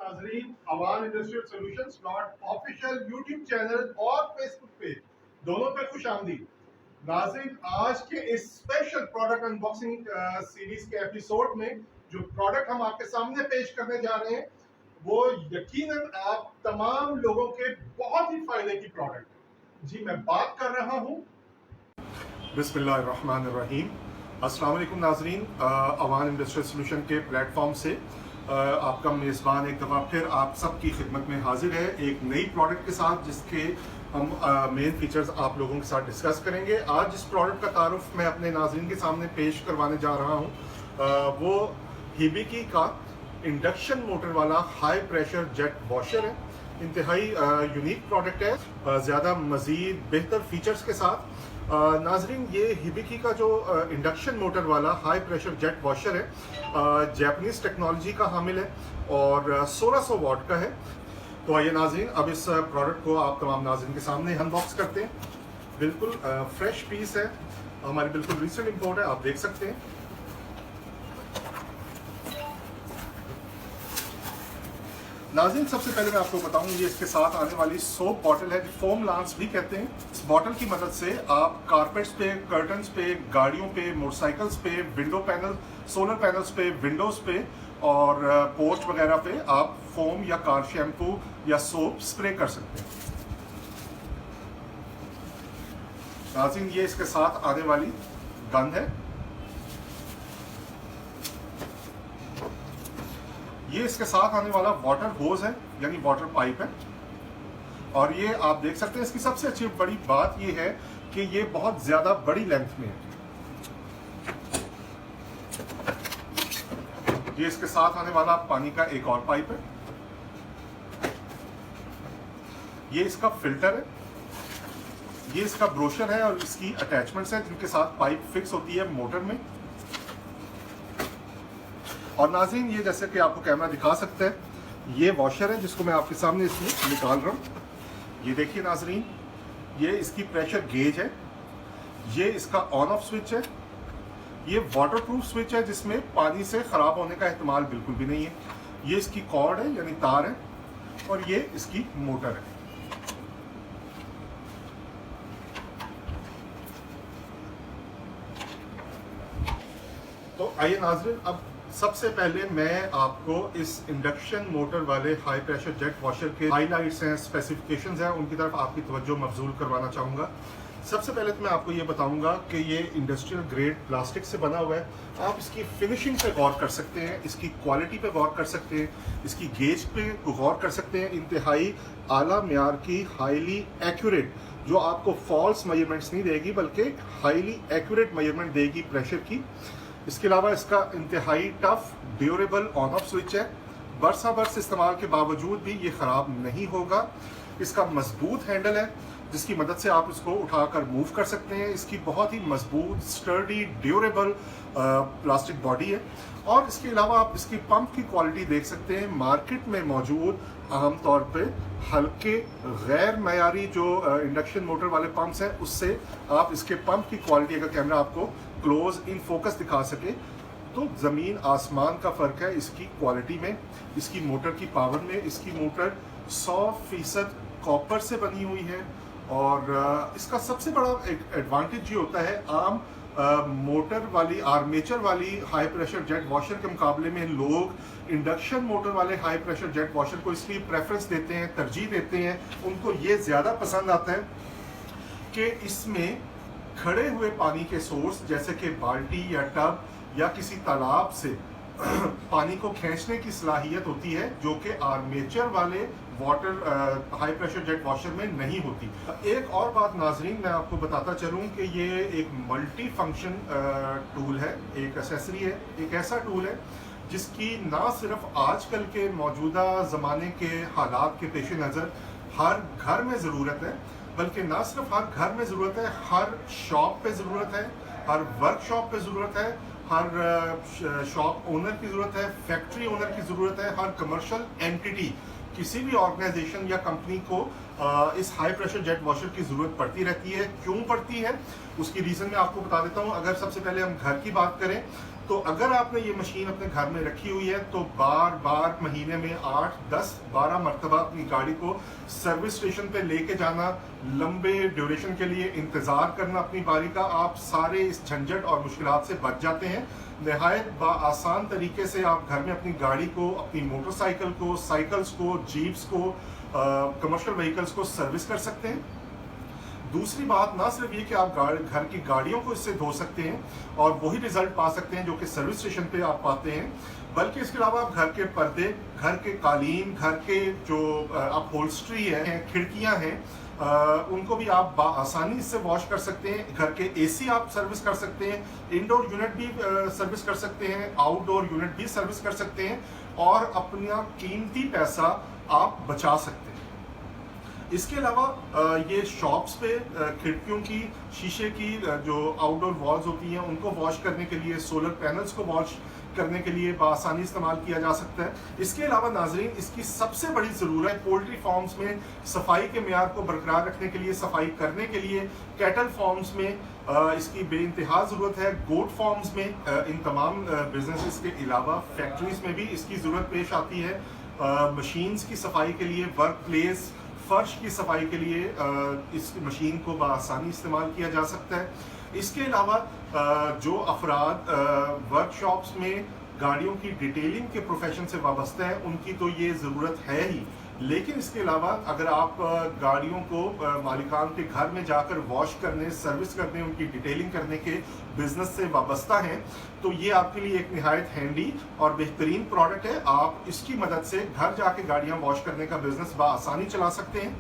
नाजरीन, Awan industrial solutions dot official YouTube channel और Facebook page दोनों पे खुश आमदीद। नाजरीन, आज के इस स्पेशल प्रोडक्ट अनबॉक्सिंग सीरीज के एपिसोड में जो प्रोडक्ट हम आपके सामने पेश करने जा रहे हैं वो यकीनन आप तमाम लोगों के बहुत ही फायदे की प्रोडक्ट। जी, मैं बात कर रहा हूँ बिस्मिल्लाहिर्रहमानिर्रहीम। अस्सलाम वालेकुम नाजरीन, अवान इंडस्ट्रियल सॉल्यूशन के प्लेटफॉर्म से आपका मेज़बान एक दफ़ा फिर आप सबकी खिदमत में हाजिर है एक नई प्रोडक्ट के साथ, जिसके हम मेन फीचर्स आप लोगों के साथ डिस्कस करेंगे। आज जिस प्रोडक्ट का तारुफ मैं अपने नाजरीन के सामने पेश करवाने जा रहा हूँ वो हिबिकी का इंडक्शन मोटर वाला हाई प्रेशर जेट वॉशर है। इंतहाई यूनिक प्रोडक्ट है, ज़्यादा मज़ीद बेहतर फीचर्स के साथ। नाजरीन, ये हिबिकी का जो इंडक्शन मोटर वाला हाई प्रेशर जेट वॉशर है जैपनीज़ टेक्नोलॉजी का हामिल है और 1600 वाट का है। तो आइए नाजरीन, अब इस प्रोडक्ट को आप तमाम नाजरीन के सामने अनबॉक्स करते हैं। बिल्कुल फ्रेश पीस है, हमारी बिल्कुल रिसेंट इंपोर्ट है, आप देख सकते हैं। नाज़रीन, सबसे पहले मैं आपको बताऊं, ये इसके साथ आने वाली सोप बॉटल है, फोम लांस भी कहते हैं। इस बॉटल की मदद से आप कारपेट्स पे, कर्टन्स पे, गाड़ियों पे, मोटरसाइकिल्स पे, विंडो पैनल, सोलर पैनल्स पे, विंडोज पे और पोर्च वगैरह पे आप फोम या कार शैम्पू या सोप स्प्रे कर सकते हैं। नाज़रीन, ये इसके साथ आने वाली गन है। ये इसके साथ आने वाला वाटर होज है, यानी वाटर पाइप है। और ये आप देख सकते हैं, इसकी सबसे अच्छी बड़ी बात ये है कि ये बहुत ज्यादा बड़ी लेंथ में है। ये इसके साथ आने वाला पानी का एक और पाइप है। ये इसका फिल्टर है। ये इसका ब्रोशर है और इसकी अटैचमेंट्स है जिनके साथ पाइप फिक्स होती है मोटर में। और नाज़रीन, ये जैसे कि आपको कैमरा दिखा सकता है, ये वॉशर है जिसको मैं आपके सामने इसमें निकाल रहा हूँ। ये देखिए नाज़रीन, ये इसकी प्रेशर गेज है। ये इसका ऑन ऑफ स्विच है। ये वाटरप्रूफ स्विच है जिसमें पानी से ख़राब होने का एहतमाल बिल्कुल भी नहीं है। ये इसकी कॉर्ड है, यानी तार है। और ये इसकी मोटर है। तो आइए नाज़रीन, अब सबसे पहले मैं आपको इस इंडक्शन मोटर वाले हाई प्रेशर जेट वॉशर के हाईलाइट्स हैं, स्पेसिफिकेशंस हैं, उनकी तरफ आपकी तवज्जो मबजूल करवाना चाहूँगा। सबसे पहले तो मैं आपको ये बताऊंगा कि ये इंडस्ट्रियल ग्रेड प्लास्टिक से बना हुआ है। आप इसकी फिनिशिंग पे गौर कर सकते हैं, इसकी क्वालिटी पे गौर कर सकते हैं, इसकी गेज पे गौर कर सकते हैं। इंतहाई आला म्यार की, हाईली एक्यूरेट, जो आपको फॉल्स मेजरमेंट्स नहीं देगी बल्कि हाईली एक्यूरेट मेजरमेंट देगी प्रेशर की। इसके अलावा इसका इंतहाई tough durable on off switch है। बरसा बरस इस्तेमाल के बावजूद भी ये ख़राब नहीं होगा। इसका मजबूत हैंडल है जिसकी मदद से आप इसको उठाकर मूव कर सकते हैं। इसकी बहुत ही मजबूत, स्टर्डी, ड्यूरेबल प्लास्टिक बॉडी है। और इसके अलावा आप इसकी पंप की क्वालिटी देख सकते हैं। मार्केट में मौजूद आमतौर पे हल्के गैर मयारी जो इंडक्शन मोटर वाले पंप्स हैं उससे आप इसके पंप की क्वालिटी, अगर कैमरा आपको क्लोज इन फोकस दिखा सके तो ज़मीन आसमान का फ़र्क है इसकी क्वालिटी में, इसकी मोटर की पावर में। इसकी मोटर 100% कॉपर से बनी हुई है। और इसका सबसे बड़ा एक एडवांटेज ये होता है, आम मोटर वाली, आर्मेचर वाली हाई प्रेशर जेट वॉशर के मुकाबले में लोग इंडक्शन मोटर वाले हाई प्रेशर जेट वॉशर को इसलिए प्रेफरेंस देते हैं, तरजीह देते हैं, उनको ये ज़्यादा पसंद आता है कि इसमें खड़े हुए पानी के सोर्स जैसे कि बाल्टी या टब या किसी तालाब से पानी को खींचने की सलाहियत होती है, जो कि आर्मेचर वाले water high pressure jet washer में नहीं होती। एक और बात नाजरीन, मैं आपको बताता चलूँ कि ये एक मल्टी फंक्शन टूल है, एक एसेसरी है, एक ऐसा टूल है जिसकी ना सिर्फ आजकल के मौजूदा ज़माने के हालात के पेश नज़र हर घर में ज़रूरत है, बल्कि ना सिर्फ हर घर में ज़रूरत है, हर शॉप पे ज़रूरत है, हर वर्कशॉप पे ज़रूरत है, हर शॉप ओनर की ज़रूरत है, फैक्ट्री ओनर की ज़रूरत है, हर कमर्शियल एंटिटी, किसी भी ऑर्गेनाइजेशन या कंपनी को इस हाई प्रेशर जेट वॉशर की ज़रूरत पड़ती रहती है। क्यों पड़ती है उसकी रीज़न मैं आपको बता देता हूँ। अगर सबसे पहले हम घर की बात करें तो अगर आपने ये मशीन अपने घर में रखी हुई है तो बार बार महीने में 8, 10, 12 मरतबा अपनी गाड़ी को सर्विस स्टेशन पे लेके जाना, लंबे ड्यूरेशन के लिए इंतज़ार करना अपनी बारी का, आप सारे इस झंझट और मुश्किलात से बच जाते हैं। नहायत आसान तरीके से आप घर में अपनी गाड़ी को, अपनी मोटरसाइकिल को, साइकिल्स को, जीप्स को, कमर्शियल व्हीकल्स को सर्विस कर सकते हैं। दूसरी बात ना सिर्फ ये कि आप घर की गाड़ियों को इससे धो सकते हैं और वही रिजल्ट पा सकते हैं जो कि सर्विस स्टेशन पे आप पाते हैं, बल्कि इसके अलावा आप घर के पर्दे, घर के कालीन, घर के जो अपहोल्स्ट्री है, खिड़कियां हैं, उनको भी आप आसानी से वॉश कर सकते हैं। घर के एसी आप सर्विस कर सकते हैं, इंडोर यूनिट भी सर्विस कर सकते हैं, आउटडोर यूनिट भी सर्विस कर सकते हैं और अपना कीमती पैसा आप बचा सकते हैं। इसके अलावा ये शॉप्स पे खिड़कियों की, शीशे की जो आउटडोर वॉल्स होती हैं उनको वॉश करने के लिए, सोलर पैनल्स को वॉश करने के लिए आसानी इस्तेमाल किया जा सकता है। इसके अलावा नाजरीन, इसकी सबसे बड़ी ज़रूरत पोल्ट्री फार्म्स में सफाई के मेयार को बरकरार रखने के लिए, सफाई करने के लिए, कैटल फार्म्स में इसकी बेइंतहा ज़रूरत है, गोट फार्म्स में, इन तमाम बिजनेसेस के अलावा फैक्ट्रीज में भी इसकी ज़रूरत पेश आती है। मशीन्स की सफाई के लिए, वर्क प्लेस, फर्श की सफाई के लिए इस मशीन को बआसानी इस्तेमाल किया जा सकता है। इसके अलावा जो अफराद वर्कशॉप्स में गाड़ियों की डिटेलिंग के प्रोफेशन से वाबस्ता है उनकी तो ये ज़रूरत है ही, लेकिन इसके अलावा अगर आप गाड़ियों को मालिकान के घर में जाकर वॉश करने, सर्विस करने, उनकी डिटेलिंग करने के बिजनेस से वाबस्ता हैं तो ये आपके लिए एक निहायत हैंडी और बेहतरीन प्रोडक्ट है। आप इसकी मदद से घर जाके गाड़ियां वॉश करने का बिजनेस बआसानी चला सकते हैं।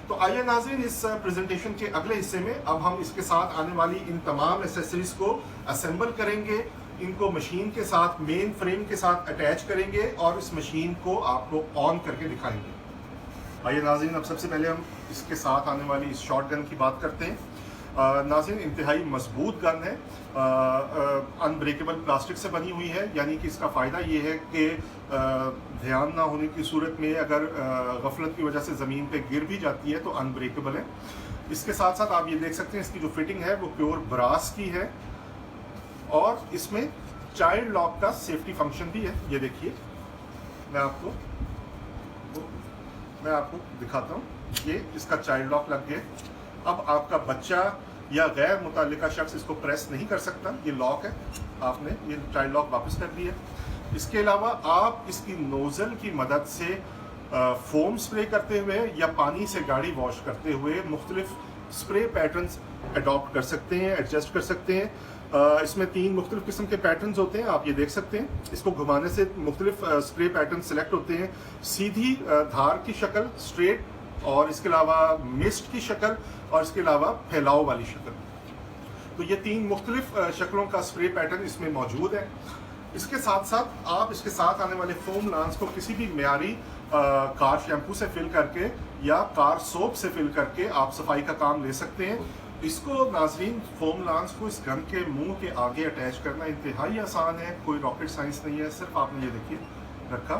तो आइए नाज़रीन, इस प्रेजेंटेशन के अगले हिस्से में अब हम इसके साथ आने वाली इन तमाम एसेसरीज को असेंबल करेंगे, इनको मशीन के साथ, मेन फ्रेम के साथ अटैच करेंगे और इस मशीन को आपको ऑन करके दिखाएंगे। आइए नाज़रीन, अब सबसे पहले हम इसके साथ आने वाली इस शॉर्ट गन की बात करते हैं। नाज़रीन, इंतहाई मजबूत गन है, अनब्रेकेबल प्लास्टिक से बनी हुई है, यानी कि इसका फ़ायदा ये है कि ध्यान ना होने की सूरत में अगर गफलत की वजह से ज़मीन पे गिर भी जाती है तो अनब्रेकेबल है। इसके साथ साथ आप ये देख सकते हैं इसकी जो फिटिंग है वो प्योर ब्रास की है और इसमें चाइल्ड लॉक का सेफ्टी फंक्शन भी है। ये देखिए, मैं आपको दिखाता हूँ, ये इसका चाइल्ड लॉक लग गया। अब आपका बच्चा या गैर मुतल्लिका शख्स इसको प्रेस नहीं कर सकता, ये लॉक है, आपने ये चाइल्ड लॉक वापस कर दिया। इसके अलावा आप इसकी नोज़ल की मदद से फोम स्प्रे करते हुए या पानी से गाड़ी वॉश करते हुए मुख्तलिफ स्प्रे पैटर्न्स अडॉप्ट कर सकते हैं, एडजस्ट कर सकते हैं। इसमें 3 मुख्तलिफ किस्म के पैटर्न्स होते हैं, आप ये देख सकते हैं। इसको घुमाने से मुख्तलिफ स्प्रे पैटर्न सेलेक्ट होते हैं, सीधी धार की शक्ल, स्ट्रेट, और इसके अलावा मिस्ट की शक्ल, और इसके अलावा फैलाव वाली शक्ल। तो ये 3 मुख्तलिफ शक्लों का स्प्रे पैटर्न इसमें मौजूद है। इसके साथ साथ आप इसके साथ आने वाले फोम लांस को किसी भी मियारी कार शैम्पू से फिल करके या कार सोप से फिल करके आप सफाई का काम ले सकते हैं। इसको नाजरीन, फोम लांस को इस गन के मुंह के आगे अटैच करना इंतहाई आसान है, कोई रॉकेट साइंस नहीं है। सिर्फ आपने ये देखिए रखा,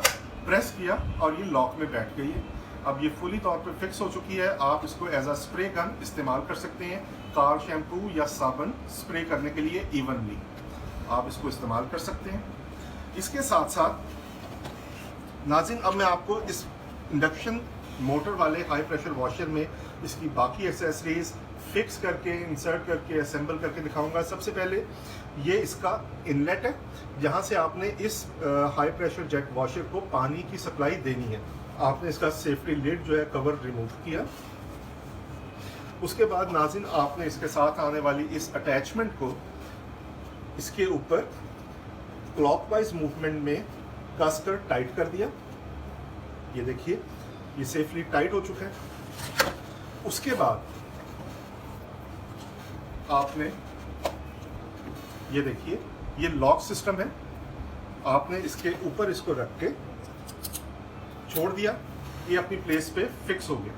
प्रेस किया और ये लॉक में बैठ गई है। अब ये फुली तौर पे फिक्स हो चुकी है। आप इसको एज अ स्प्रे गन इस्तेमाल कर सकते हैं, कार शैम्पू या साबुन स्प्रे करने के लिए इवनली आप इसको इस्तेमाल कर सकते हैं। इसके साथ साथ नाज़रीन, अब मैं आपको इस इंडक्शन मोटर वाले हाई प्रेशर वॉशर में इसकी बाकी एक्सेसरीज फिक्स करके, इंसर्ट करके, असेंबल करके दिखाऊंगा। सबसे पहले ये इसका इनलेट है, जहाँ से आपने इस हाई प्रेशर जेट वॉशर को पानी की सप्लाई देनी है। आपने इसका सेफ्टी लिड जो है कवर रिमूव किया। उसके बाद नाज़रीन, आपने इसके साथ आने वाली इस अटैचमेंट को इसके ऊपर क्लॉकवाइज मूवमेंट में कसकर टाइट कर दिया। ये देखिए, ये सेफली टाइट हो चुका है। उसके बाद आपने ये देखिए, ये लॉक सिस्टम है, आपने इसके ऊपर इसको रख के छोड़ दिया, ये अपनी प्लेस पे फिक्स हो गया।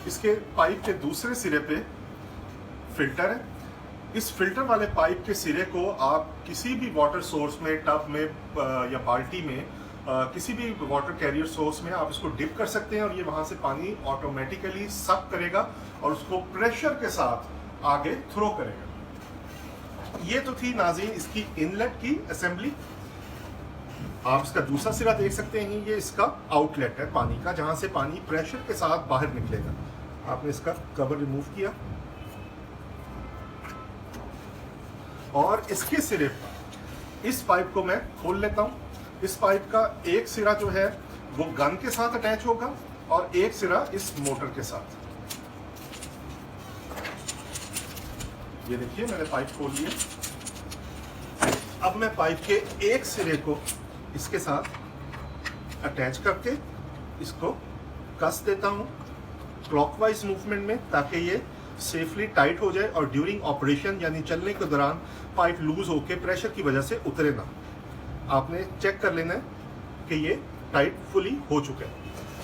इसके पाइप के दूसरे सिरे पे फिल्टर है। इस फिल्टर वाले पाइप के सिरे को आप किसी भी वाटर सोर्स में, टब में या बाल्टी में, किसी भी वाटर कैरियर सोर्स में आप इसको डिप कर सकते हैं और ये वहाँ से पानी ऑटोमेटिकली सक करेगा और उसको प्रेशर के साथ आगे थ्रो करेगा। ये तो थी नाज़रीन इसकी इनलेट की असेंबली। आप इसका दूसरा सिरा देख सकते हैं, ये इसका आउटलेट है पानी का, जहां से पानी प्रेशर के साथ बाहर निकलेगा। आपने इसका कवर रिमूव किया और इसके सिरे पर इस पाइप को मैं खोल लेता हूं। इस पाइप का एक सिरा जो है वो गन के साथ अटैच होगा और एक सिरा इस मोटर के साथ। ये देखिए मैंने पाइप खोल लिया। अब मैं पाइप के एक सिरे को इसके साथ अटैच करके इसको कस देता हूं क्लॉकवाइज मूवमेंट में, ताकि ये सेफली टाइट हो जाए और ड्यूरिंग ऑपरेशन यानी चलने के दौरान पाइप लूज होकर प्रेशर की वजह से उतरे ना। आपने चेक कर लेना है कि ये टाइट फुली हो चुका है।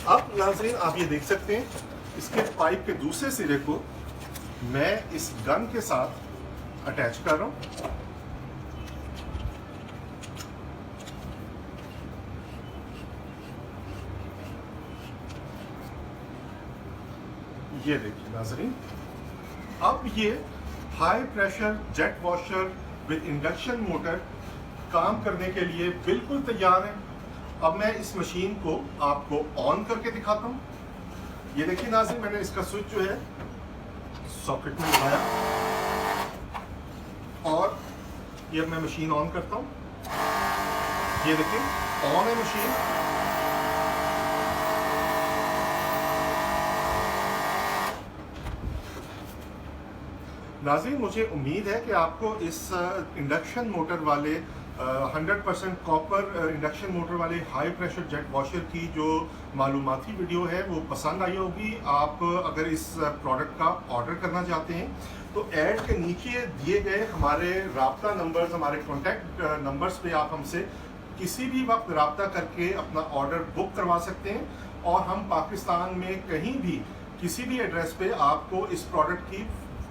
अब नाज़रीन आप ये देख सकते हैं इसके पाइप के दूसरे सिरे को मैं इस गन के साथ अटैच कर रहा हूं। ये देखिए नाज़रीन, अब ये high pressure jet washer with induction motor काम करने के लिए बिल्कुल तैयार है। अब मैं इस मशीन को आपको ऑन करके दिखाता हूँ। ये देखिए नाज़रीन, मैंने इसका स्विच जो है सॉकेट में लगाया और ये मैं मशीन ऑन करता हूँ। ये देखिए ऑन है मशीन। नाज़रीन मुझे उम्मीद है कि आपको इस इंडक्शन मोटर वाले 100% कॉपर इंडक्शन मोटर वाले हाई प्रेशर जेट वॉशर की जो मालूमाती वीडियो है वो पसंद आई होगी। आप अगर इस प्रोडक्ट का ऑर्डर करना चाहते हैं तो ऐड के नीचे दिए गए हमारे राब्ता नंबर्स, हमारे कॉन्टैक्ट नंबर्स पे आप हमसे किसी भी वक्त राब्ता करके अपना ऑर्डर बुक करवा सकते हैं और हम पाकिस्तान में कहीं भी किसी भी एड्रेस पे आपको इस प्रोडक्ट की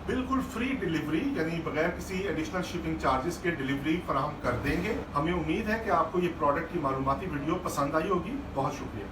बिल्कुल फ्री डिलीवरी यानी बगैर किसी एडिशनल शिपिंग चार्जेस के डिलीवरी फराहम कर देंगे। हमें उम्मीद है कि आपको ये प्रोडक्ट की मालूमाती वीडियो पसंद आई होगी। बहुत शुक्रिया।